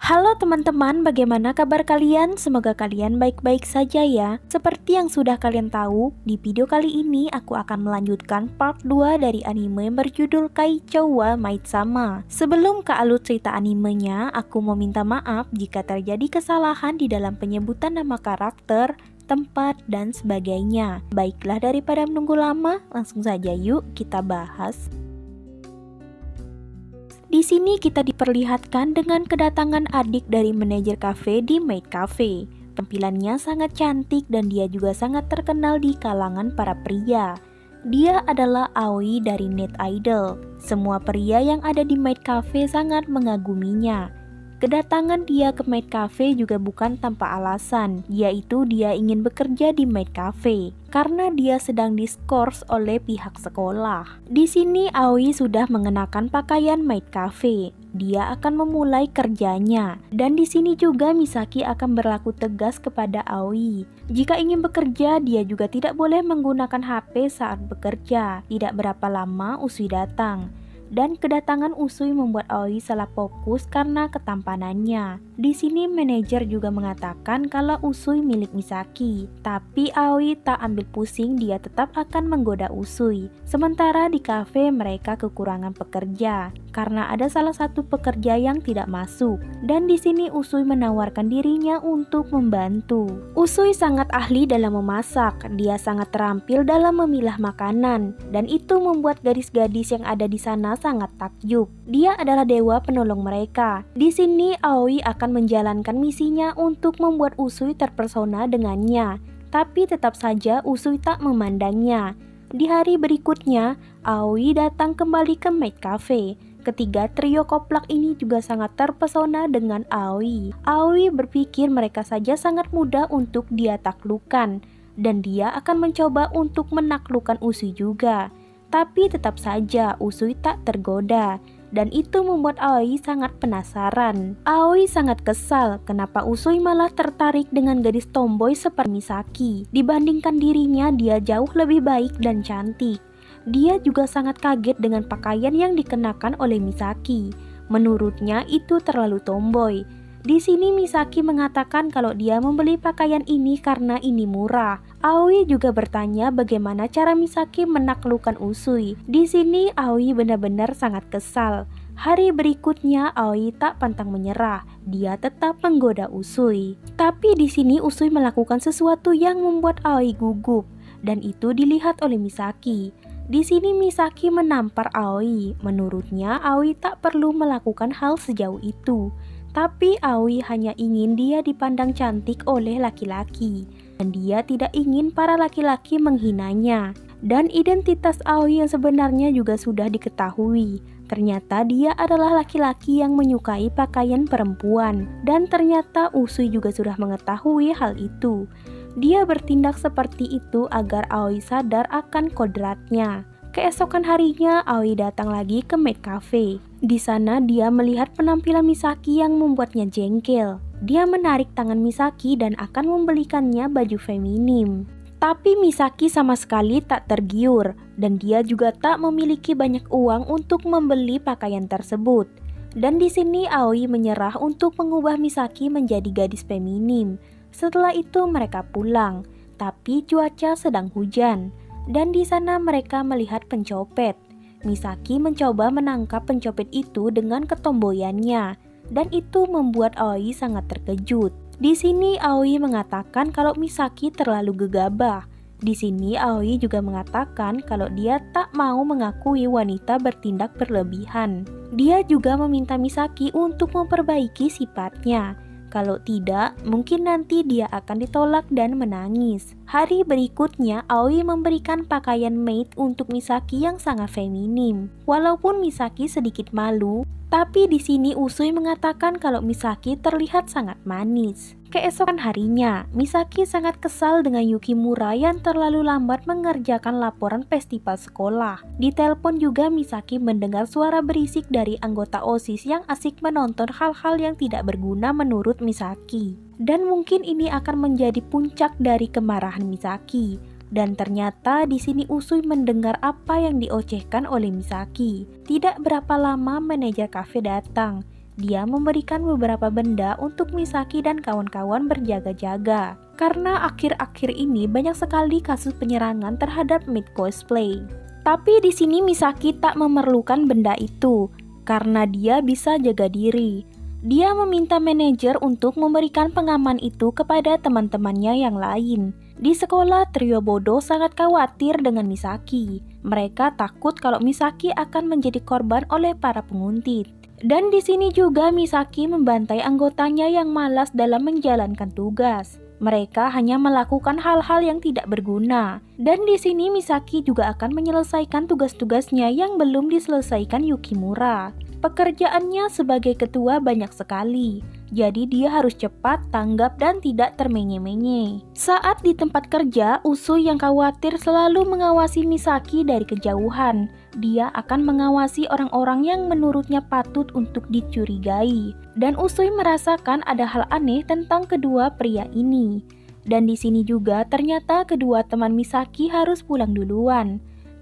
Halo teman-teman, bagaimana kabar kalian? Semoga kalian baik-baik saja ya. Seperti yang sudah kalian tahu, di video kali ini aku akan melanjutkan part 2 dari anime berjudul Kaichou wa Maid-sama. Sebelum ke alur cerita animenya, aku mau minta maaf jika terjadi kesalahan di dalam penyebutan nama karakter, tempat, dan sebagainya. Baiklah, daripada menunggu lama, langsung saja yuk kita bahas. Di sini kita diperlihatkan dengan kedatangan adik dari manajer kafe di Maid Cafe. Tampilannya sangat cantik dan dia juga sangat terkenal di kalangan para pria. Dia adalah Aoi dari Net Idol. Semua pria yang ada di Maid Cafe sangat mengaguminya. Kedatangan dia ke Maid Cafe juga bukan tanpa alasan, yaitu dia ingin bekerja di Maid Cafe karena dia sedang diskors oleh pihak sekolah. Di sini Aoi sudah mengenakan pakaian Maid Cafe. Dia akan memulai kerjanya, dan di sini juga Misaki akan berlaku tegas kepada Aoi. Jika ingin bekerja, dia juga tidak boleh menggunakan HP saat bekerja. Tidak berapa lama Usui datang. Dan kedatangan Usui membuat Aoi salah fokus karena ketampanannya. Di sini manajer juga mengatakan kalau Usui milik Misaki, tapi Aoi tak ambil pusing, dia tetap akan menggoda Usui. Sementara di kafe mereka kekurangan pekerja karena ada salah satu pekerja yang tidak masuk. Dan di sini Usui menawarkan dirinya untuk membantu. Usui sangat ahli dalam memasak, dia sangat terampil dalam memilah makanan, dan itu membuat gadis-gadis yang ada di sana sangat takjub. Dia adalah dewa penolong mereka. Di sini Aoi akan menjalankan misinya untuk membuat Usui terpesona dengannya, tapi tetap saja Usui tak memandangnya. Di hari berikutnya, Aoi datang kembali ke Maid Cafe. Ketiga trio koplak ini juga sangat terpesona dengan Aoi. Aoi berpikir mereka saja sangat mudah untuk dia taklukkan, dan dia akan mencoba untuk menaklukkan Usui juga. Tapi tetap saja Usui tak tergoda, dan itu membuat Aoi sangat penasaran. Aoi sangat kesal kenapa Usui malah tertarik dengan gadis tomboy seperti Misaki. Dibandingkan dirinya, dia jauh lebih baik dan cantik. Dia juga sangat kaget dengan pakaian yang dikenakan oleh Misaki. Menurutnya itu terlalu tomboy. Di sini Misaki mengatakan kalau dia membeli pakaian ini karena ini murah. Aoi juga bertanya bagaimana cara Misaki menaklukkan Usui. Di sini Aoi benar-benar sangat kesal. Hari berikutnya Aoi tak pantang menyerah. Dia tetap menggoda Usui. Tapi di sini Usui melakukan sesuatu yang membuat Aoi gugup, dan itu dilihat oleh Misaki. Di sini Misaki menampar Aoi. Menurutnya Aoi tak perlu melakukan hal sejauh itu. Tapi Aoi hanya ingin dia dipandang cantik oleh laki-laki, dan dia tidak ingin para laki-laki menghinanya. Dan identitas Aoi yang sebenarnya juga sudah diketahui. Ternyata dia adalah laki-laki yang menyukai pakaian perempuan, dan ternyata Usui juga sudah mengetahui hal itu. Dia bertindak seperti itu agar Aoi sadar akan kodratnya. Keesokan harinya Aoi datang lagi ke Maid Cafe. Di sana dia melihat penampilan Misaki yang membuatnya jengkel. Dia menarik tangan Misaki dan akan membelikannya baju feminim. Tapi Misaki sama sekali tak tergiur, dan dia juga tak memiliki banyak uang untuk membeli pakaian tersebut. Dan di sini Aoi menyerah untuk mengubah Misaki menjadi gadis feminim. Setelah itu mereka pulang, tapi cuaca sedang hujan. Dan di sana mereka melihat pencopet. Misaki mencoba menangkap pencopet itu dengan ketomboyannya, dan itu membuat Aoi sangat terkejut. Di sini Aoi mengatakan kalau Misaki terlalu gegabah. Di sini Aoi juga mengatakan kalau dia tak mau mengakui wanita bertindak berlebihan. Dia juga meminta Misaki untuk memperbaiki sifatnya. Kalau tidak, mungkin nanti dia akan ditolak dan menangis. Hari berikutnya, Aoi memberikan pakaian maid untuk Misaki yang sangat feminim. Walaupun Misaki sedikit malu, tapi di sini Usui mengatakan kalau Misaki terlihat sangat manis. Keesokan harinya, Misaki sangat kesal dengan Yukimura yang terlalu lambat mengerjakan laporan festival sekolah. Di telepon juga Misaki mendengar suara berisik dari anggota OSIS yang asik menonton hal-hal yang tidak berguna menurut Misaki. Dan mungkin ini akan menjadi puncak dari kemarahan Misaki. Dan ternyata di sini Usui mendengar apa yang diocehkan oleh Misaki. Tidak berapa lama manajer kafe datang. dia memberikan beberapa benda untuk Misaki dan kawan-kawan berjaga-jaga. Karena akhir-akhir ini banyak sekali kasus penyerangan terhadap maid cosplay. Tapi di sini Misaki tak memerlukan benda itu, karena dia bisa jaga diri. Dia meminta manajer untuk memberikan pengaman itu kepada teman-temannya yang lain. Di sekolah, trio bodoh sangat khawatir dengan Misaki. Mereka takut kalau Misaki akan menjadi korban oleh para penguntit. Dan di sini juga Misaki membantai anggotanya yang malas dalam menjalankan tugas. Mereka hanya melakukan hal-hal yang tidak berguna. Dan di sini Misaki juga akan menyelesaikan tugas-tugasnya yang belum diselesaikan Yukimura. Pekerjaannya sebagai ketua banyak sekali, jadi dia harus cepat, tanggap, dan tidak termenye-menye. Saat di tempat kerja, Usui yang khawatir selalu mengawasi Misaki dari kejauhan. Dia akan mengawasi orang-orang yang menurutnya patut untuk dicurigai. Dan Usui merasakan ada hal aneh tentang kedua pria ini. Dan di sini juga ternyata kedua teman Misaki harus pulang duluan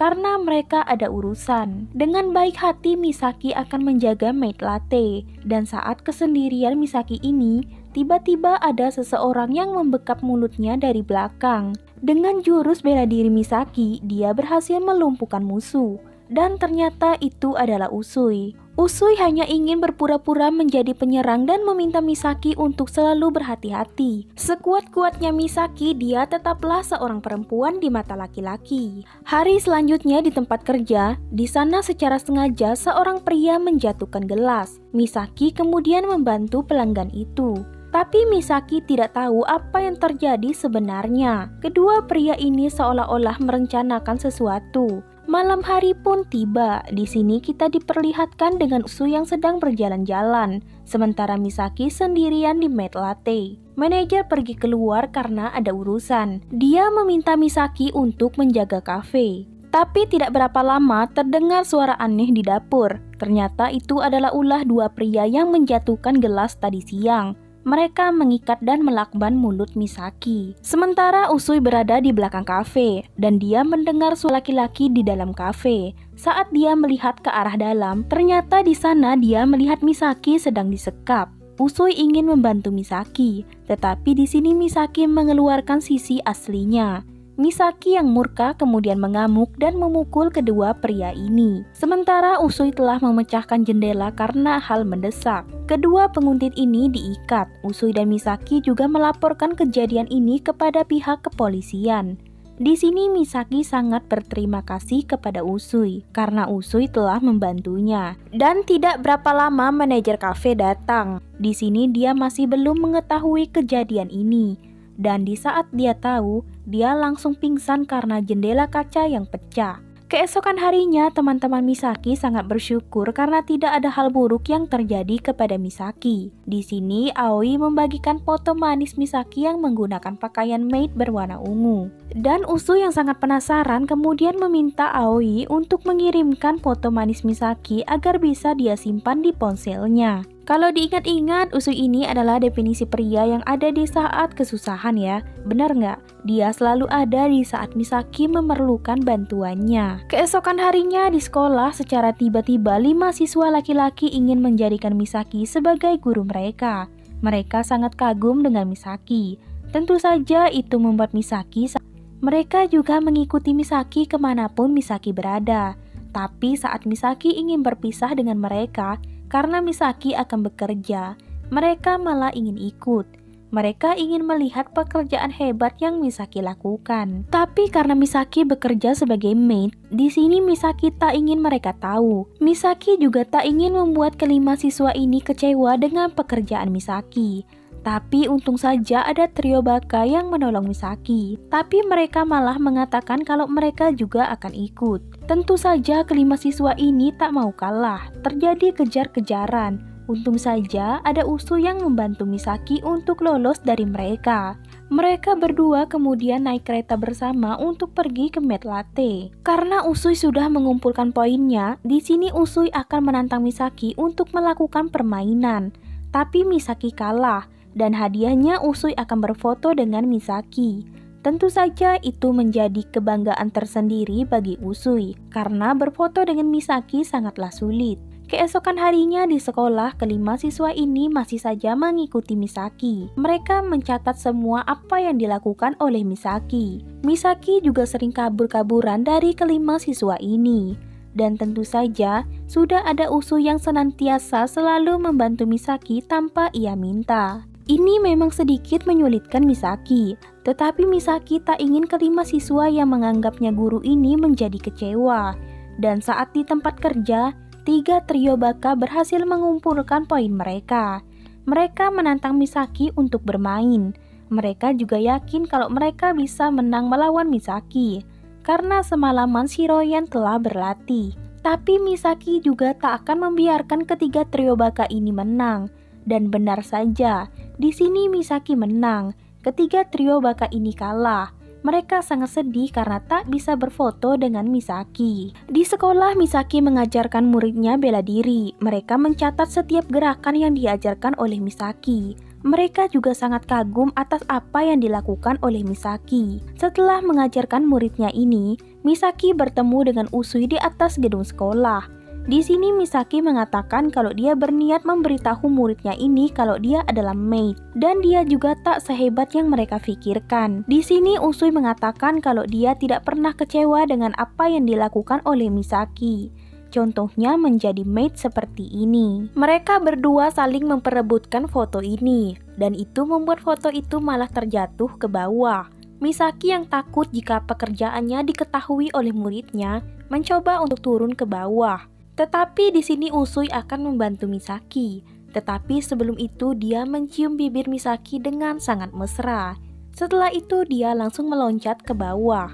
karena mereka ada urusan. Dengan baik hati Misaki akan menjaga maid latte. Dan saat kesendirian Misaki ini, tiba-tiba ada seseorang yang membekap mulutnya dari belakang. Dengan jurus bela diri Misaki, dia berhasil melumpuhkan musuh. Dan ternyata itu adalah Usui. Usui hanya ingin berpura-pura menjadi penyerang dan meminta Misaki untuk selalu berhati-hati. Sekuat-kuatnya Misaki, dia tetaplah seorang perempuan di mata laki-laki. Hari selanjutnya di tempat kerja, di sana secara sengaja seorang pria menjatuhkan gelas. Misaki kemudian membantu pelanggan itu. Tapi Misaki tidak tahu apa yang terjadi sebenarnya. Kedua pria ini seolah-olah merencanakan sesuatu. Malam hari pun tiba. Di sini kita diperlihatkan dengan Usui yang sedang berjalan-jalan, sementara Misaki sendirian di maid latte. Manajer pergi keluar karena ada urusan. Dia meminta Misaki untuk menjaga kafe. Tapi tidak berapa lama terdengar suara aneh di dapur. Ternyata itu adalah ulah dua pria yang menjatuhkan gelas tadi siang. Mereka mengikat dan melakban mulut Misaki. Sementara Usui berada di belakang kafe dan dia mendengar suara laki-laki di dalam kafe. Saat dia melihat ke arah dalam, ternyata di sana dia melihat Misaki sedang disekap. Usui ingin membantu Misaki, tetapi di sini Misaki mengeluarkan sisi aslinya. Misaki yang murka kemudian mengamuk dan memukul kedua pria ini. Sementara Usui telah memecahkan jendela karena hal mendesak. Kedua penguntit ini diikat. Usui dan Misaki juga melaporkan kejadian ini kepada pihak kepolisian. Di sini Misaki sangat berterima kasih kepada Usui karena Usui telah membantunya. Dan tidak berapa lama manajer kafe datang. Di sini dia masih belum mengetahui kejadian ini. Dan di saat dia tahu, dia langsung pingsan karena jendela kaca yang pecah. Keesokan harinya, teman-teman Misaki sangat bersyukur karena tidak ada hal buruk yang terjadi kepada Misaki. Di sini, Aoi membagikan foto manis Misaki yang menggunakan pakaian maid berwarna ungu. Dan Usui yang sangat penasaran kemudian meminta Aoi untuk mengirimkan foto manis Misaki agar bisa dia simpan di ponselnya. Kalau diingat-ingat, Usui ini adalah definisi pria yang ada di saat kesusahan ya. Benar nggak? Dia selalu ada di saat Misaki memerlukan bantuannya. Keesokan harinya di sekolah, secara tiba-tiba 5 siswa laki-laki ingin menjadikan Misaki sebagai guru mereka. Mereka sangat kagum dengan Misaki. Tentu saja itu membuat Misaki. Mereka juga mengikuti Misaki kemanapun Misaki berada. Tapi saat Misaki ingin berpisah dengan mereka, karena Misaki akan bekerja, mereka malah ingin ikut. Mereka ingin melihat pekerjaan hebat yang Misaki lakukan. Tapi karena Misaki bekerja sebagai maid, di sini Misaki tak ingin mereka tahu. Misaki juga tak ingin membuat kelima siswa ini kecewa dengan pekerjaan Misaki. Tapi untung saja ada trio baka yang menolong Misaki. Tapi mereka malah mengatakan kalau mereka juga akan ikut. Tentu saja kelima siswa ini tak mau kalah. Terjadi kejar-kejaran. Untung saja ada Usui yang membantu Misaki untuk lolos dari mereka. Mereka berdua kemudian naik kereta bersama untuk pergi ke maid latte. Karena Usui sudah mengumpulkan poinnya, di sini Usui akan menantang Misaki untuk melakukan permainan. Tapi Misaki kalah. Dan hadiahnya Usui akan berfoto dengan Misaki. Tentu saja itu menjadi kebanggaan tersendiri bagi Usui, karena berfoto dengan Misaki sangatlah sulit. Keesokan harinya di sekolah, kelima siswa ini masih saja mengikuti Misaki. Mereka mencatat semua apa yang dilakukan oleh Misaki. Misaki juga sering kabur-kaburan dari kelima siswa ini. Dan tentu saja, sudah ada Usui yang senantiasa selalu membantu Misaki tanpa ia minta. Ini memang sedikit menyulitkan Misaki, tetapi Misaki tak ingin kelima siswa yang menganggapnya guru ini menjadi kecewa. Dan saat di tempat kerja, 3 trio baka berhasil mengumpulkan poin mereka. Mereka menantang Misaki untuk bermain. Mereka juga yakin kalau mereka bisa menang melawan Misaki, karena semalaman Shiroyan telah berlatih. Tapi Misaki juga tak akan membiarkan ketiga trio baka ini menang. Dan benar saja, di sini Misaki menang. Ketiga trio baka ini kalah. Mereka sangat sedih karena tak bisa berfoto dengan Misaki. Di sekolah, Misaki mengajarkan muridnya bela diri. Mereka mencatat setiap gerakan yang diajarkan oleh Misaki. Mereka juga sangat kagum atas apa yang dilakukan oleh Misaki. Setelah mengajarkan muridnya ini, Misaki bertemu dengan Usui di atas gedung sekolah. Di sini Misaki mengatakan kalau dia berniat memberitahu muridnya ini kalau dia adalah maid, dan dia juga tak sehebat yang mereka pikirkan. Di sini Usui mengatakan kalau dia tidak pernah kecewa dengan apa yang dilakukan oleh Misaki. Contohnya menjadi maid seperti ini. Mereka berdua saling memperebutkan foto ini, dan itu membuat foto itu malah terjatuh ke bawah. Misaki yang takut jika pekerjaannya diketahui oleh muridnya, mencoba untuk turun ke bawah. Tetapi di sini Usui akan membantu Misaki. Tetapi sebelum itu dia mencium bibir Misaki dengan sangat mesra. Setelah itu dia langsung meloncat ke bawah.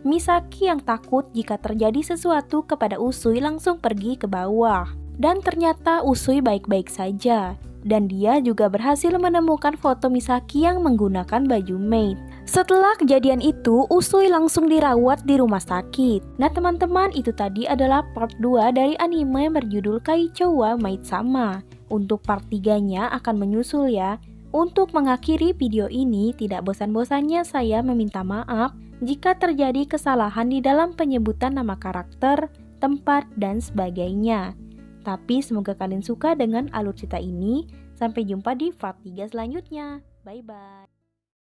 Misaki yang takut jika terjadi sesuatu kepada Usui langsung pergi ke bawah. Dan ternyata Usui baik-baik saja. Dan dia juga berhasil menemukan foto Misaki yang menggunakan baju maid. Setelah kejadian itu, Usui langsung dirawat di rumah sakit. Nah teman-teman, itu tadi adalah part 2 dari anime berjudul Kaichou wa Maid-sama. Untuk part 3-nya akan menyusul ya. Untuk mengakhiri video ini, tidak bosan-bosannya saya meminta maaf jika terjadi kesalahan di dalam penyebutan nama karakter, tempat, dan sebagainya. Tapi semoga kalian suka dengan alur cerita ini. Sampai jumpa di part 3 selanjutnya. Bye-bye.